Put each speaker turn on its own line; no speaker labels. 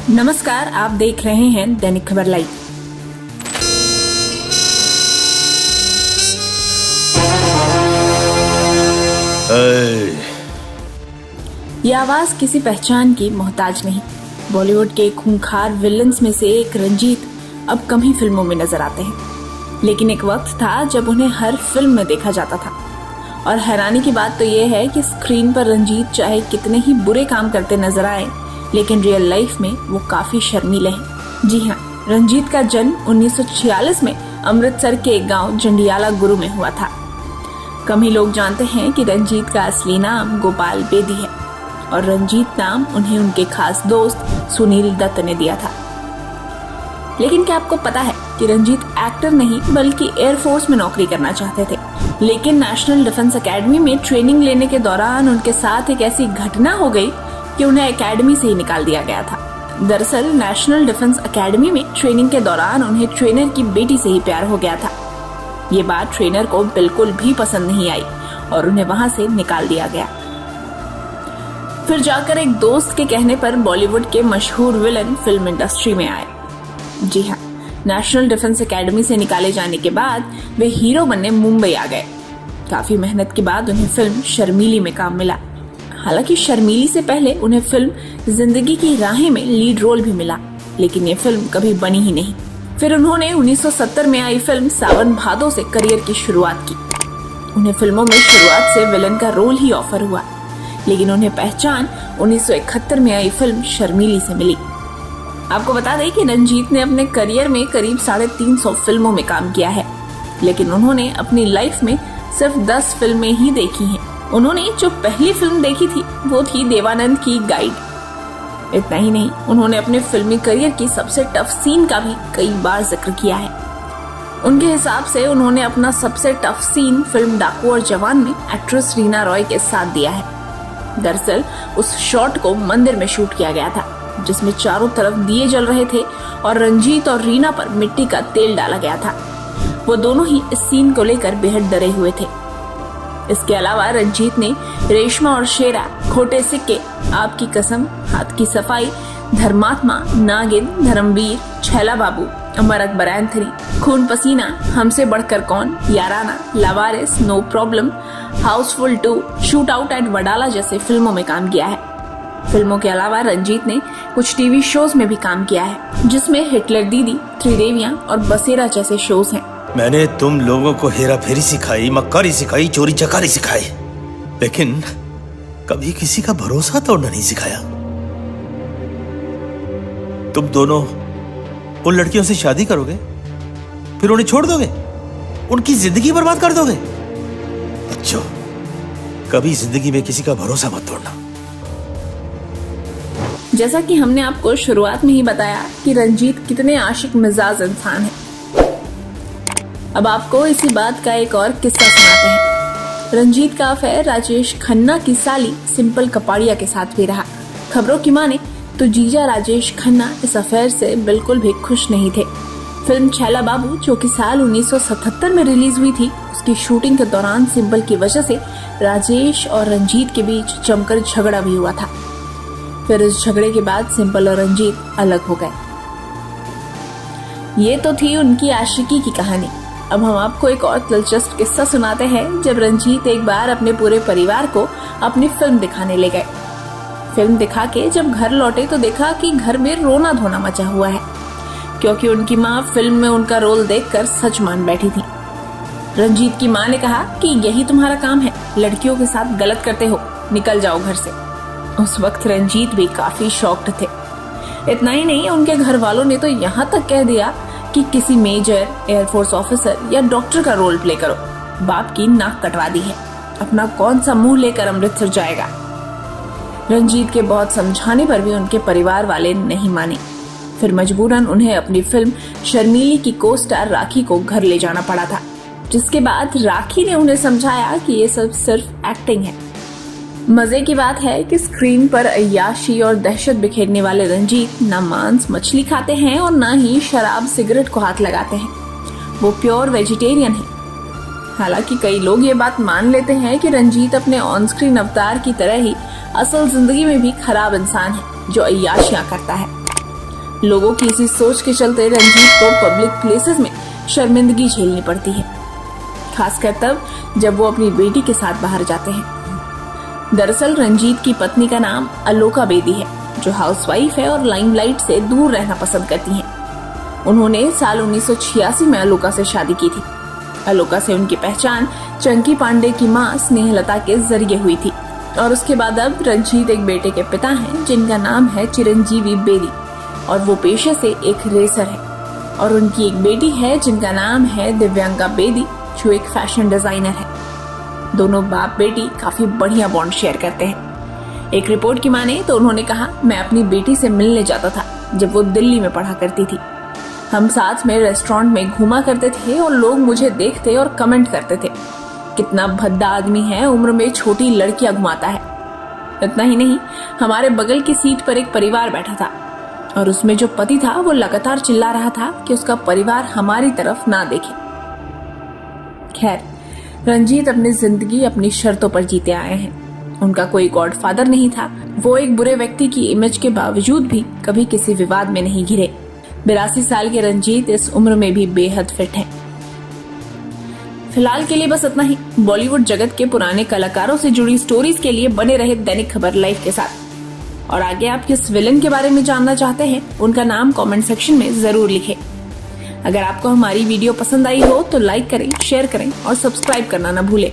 नमस्कार, आप देख रहे हैं दैनिक खबर लाइव। ये आवाज किसी पहचान की मोहताज नहीं। बॉलीवुड के खूंखार विलन्स में से एक रंजीत अब कम ही फिल्मों में नजर आते हैं, लेकिन एक वक्त था जब उन्हें हर फिल्म में देखा जाता था। और हैरानी की बात तो ये है कि स्क्रीन पर रंजीत चाहे कितने ही बुरे काम करते नजर आए, लेकिन रियल लाइफ में वो काफी शर्मीले हैं। जी हाँ, रंजीत का जन्म 1946 में अमृतसर के एक गांव जंडियाला गुरु में हुआ था। कम ही लोग जानते हैं कि रंजीत का असली नाम गोपाल बेदी है और रंजीत नाम उन्हें उनके खास दोस्त सुनील दत्त ने दिया था। लेकिन क्या आपको पता है कि रंजीत एक्टर नहीं बल्कि एयरफोर्स में नौकरी करना चाहते थे, लेकिन नेशनल डिफेंस एकेडमी में ट्रेनिंग लेने के दौरान उनके साथ एक ऐसी घटना हो गई कि उन्हें एकेडमी से ही निकाल दिया गया था। दरअसल नेशनल डिफेंस एकेडमी में ट्रेनिंग के दौरान उन्हें ट्रेनर की बेटी से ही प्यार हो गया था। ये बात ट्रेनर को बिल्कुल भी पसंद नहीं आई और उन्हें वहां से निकाल दिया गया। फिर जाकर एक दोस्त के कहने पर बॉलीवुड के मशहूर विलन फिल्म इंडस्ट्री में आए। जी हाँ, नेशनल डिफेंस एकेडमी से निकाले जाने के बाद वे हीरो बनने मुंबई आ गए। काफी मेहनत के बाद उन्हें फिल्म शर्मीली में काम मिला। हालांकि शर्मीली से पहले उन्हें फिल्म जिंदगी की राहें में लीड रोल भी मिला, लेकिन ये फिल्म कभी बनी ही नहीं। फिर उन्होंने 1970 में आई फिल्म सावन भादो से करियर की शुरुआत की। उन्हें फिल्मों में शुरुआत से विलन का रोल ही ऑफर हुआ, लेकिन उन्हें पहचान 1971 में आई फिल्म शर्मीली से मिली। आपको बता दें कि रंजीत ने अपने करियर में करीब 350 फिल्मों में काम किया है, लेकिन उन्होंने अपनी लाइफ में सिर्फ 10 फिल्में ही देखी हैं। उन्होंने जो पहली फिल्म देखी थी वो थी देवानंद की गाइड। इतना ही नहीं, उन्होंने अपने फिल्मी करियर की सबसे टफ सीन का भी कई बार जिक्र किया है। उनके हिसाब से उन्होंने अपना सबसे टफ सीन फिल्म डाकू और जवान में एक्ट्रेस रीना रॉय के साथ दिया है। दरअसल उस शॉट को मंदिर में शूट किया गया था, जिसमें चारों तरफ दिए जल रहे थे और रंजीत और रीना पर मिट्टी का तेल डाला गया था। वो दोनों ही इस सीन को लेकर बेहद डरे हुए थे। इसके अलावा रंजीत ने रेशमा और शेरा, खोटे सिक्के, आपकी कसम, हाथ की सफाई, Dharmatma, Nagin, Dharamveer, Chhaila Babu, Amar Akbar Anthony, Khoon Pasina, Humse Badhkar Kaun, Yaarana, Laawaris, No Problem, Housefull 2, Shootout at Wadala जैसे फिल्मों में काम किया है। फिल्मों के अलावा रंजीत ने कुछ टीवी शोज में भी काम किया है, जिसमें हिटलर दीदी, त्रिदेवियां और बसेरा जैसे शोज हैं।
मैंने तुम लोगों को हेरा फेरी सिखाई, मक्कारी सिखाई, चोरी चकारी सिखाई, लेकिन कभी किसी का भरोसा तोड़ना नहीं सिखाया। तुम दोनों उन लड़कियों से शादी करोगे, फिर उन्हें छोड़ दोगे, उनकी जिंदगी बर्बाद कर दोगे। बच्चों, कभी जिंदगी में किसी का भरोसा मत तोड़ना।
जैसा कि हमने आपको शुरुआत में ही बताया कि रंजीत कितने आशिक मिजाज इंसान हैं। अब आपको इसी बात का एक और किस्सा सुनाते हैं। रंजीत का अफेयर राजेश खन्ना की साली सिंपल कपाड़िया के साथ भी रहा। खबरों की माने तो जीजा राजेश खन्ना इस अफेयर से बिल्कुल भी खुश नहीं थे। फिल्म छैला बाबू, जो कि साल 1977 में रिलीज हुई थी, उसकी शूटिंग के दौरान सिंपल की वजह से राजेश और रंजीत के बीच जमकर झगड़ा भी हुआ था। फिर इस झगड़े के बाद सिंपल और रंजीत अलग हो गए। ये तो थी उनकी आशिकी की कहानी। अब हम आपको एक और दिलचस्प किस्सा सुनाते हैं, जब रंजीत एक बार अपने पूरे परिवार को अपनी फिल्म दिखाने ले गए। फिल्म दिखा के जब घर लौटे तो देखा कि घर में रोना धोना मचा हुआ है, क्योंकि उनकी माँ फिल्म में उनका रोल देखकर सच मान बैठी थी। रंजीत की माँ ने कहा कि यही तुम्हारा काम है, लड़कियों के साथ गलत करते हो, निकल जाओ घर से। उस वक्त रंजीत भी काफी शॉक्ड थे। इतना ही नहीं, उनके घर वालों ने तो यहाँ तक कह दिया कि किसी मेजर, एयरफोर्स ऑफिसर या डॉक्टर का रोल प्ले करो। बाप की नाक कटवा दी है, अपना कौन सा मुंह लेकर अमृतसर जाएगा। रंजीत के बहुत समझाने पर भी उनके परिवार वाले नहीं माने। फिर मजबूरन उन्हें अपनी फिल्म शर्मीली की को स्टार राखी को घर ले जाना पड़ा था, जिसके बाद राखी ने उन्हें समझाया कि ये सब सिर्फ एक्टिंग है। मजे की बात है कि स्क्रीन पर अय्याशी और दहशत बिखेरने वाले रंजीत न मांस मछली खाते हैं और न ही शराब सिगरेट को हाथ लगाते हैं। वो प्योर वेजिटेरियन है। हालांकि कई लोग ये बात मान लेते हैं कि रंजीत अपने ऑन स्क्रीन अवतार की तरह ही असल जिंदगी में भी खराब इंसान है, जो अय्याशियां करता है। लोगों की इसी सोच के चलते रंजीत को पब्लिक प्लेसेस में शर्मिंदगी झेलनी पड़ती है, खासकर तब जब वो अपनी बेटी के साथ बाहर जाते हैं। दरअसल रंजीत की पत्नी का नाम अलोका बेदी है, जो हाउसवाइफ है और लाइमलाइट से दूर रहना पसंद करती हैं। उन्होंने साल 1986 में अलोका से शादी की थी। अलोका से उनकी पहचान चंकी पांडे की मां स्नेहलता के जरिए हुई थी और उसके बाद अब रंजीत एक बेटे के पिता हैं जिनका नाम है चिरंजीवी बेदी और वो पेशे से एक रेसर है। और उनकी एक बेटी है जिनका नाम है दिव्यांगा बेदी, जो एक फैशन डिजाइनर है। दोनों बाप बेटी काफी बढ़िया बॉन्ड शेयर करते हैं। एक रिपोर्ट की माने तो उन्होंने कहा, मैं अपनी बेटी से मिलने जाता था जब वो दिल्ली में पढ़ा करती थी। हम साथ में रेस्टोरेंट में घूमा करते थे और लोग मुझे देखते और कमेंट करते थे, कितना भद्दा आदमी है, उम्र में छोटी लड़कियां घुमाता है। इतना ही नहीं, हमारे बगल की सीट पर एक परिवार बैठा था और उसमें जो पति था वो लगातार चिल्ला रहा था कि उसका परिवार हमारी तरफ ना देखे। खैर, रंजीत अपनी जिंदगी अपनी शर्तों पर जीते आए हैं। उनका कोई गॉडफादर नहीं था। वो एक बुरे व्यक्ति की इमेज के बावजूद भी कभी किसी विवाद में नहीं घिरे। 82 साल के रंजीत इस उम्र में भी बेहद फिट हैं। फिलहाल के लिए बस इतना ही। बॉलीवुड जगत के पुराने कलाकारों से जुड़ी स्टोरीज के लिए बने रहे दैनिक खबर लाइव के साथ। और आगे आप किस विलन के बारे में जानना चाहते हैं, उनका नाम कमेंट सेक्शन में जरूर लिखें। अगर आपको हमारी वीडियो पसंद आई हो तो लाइक करें, शेयर करें और सब्सक्राइब करना न भूलें।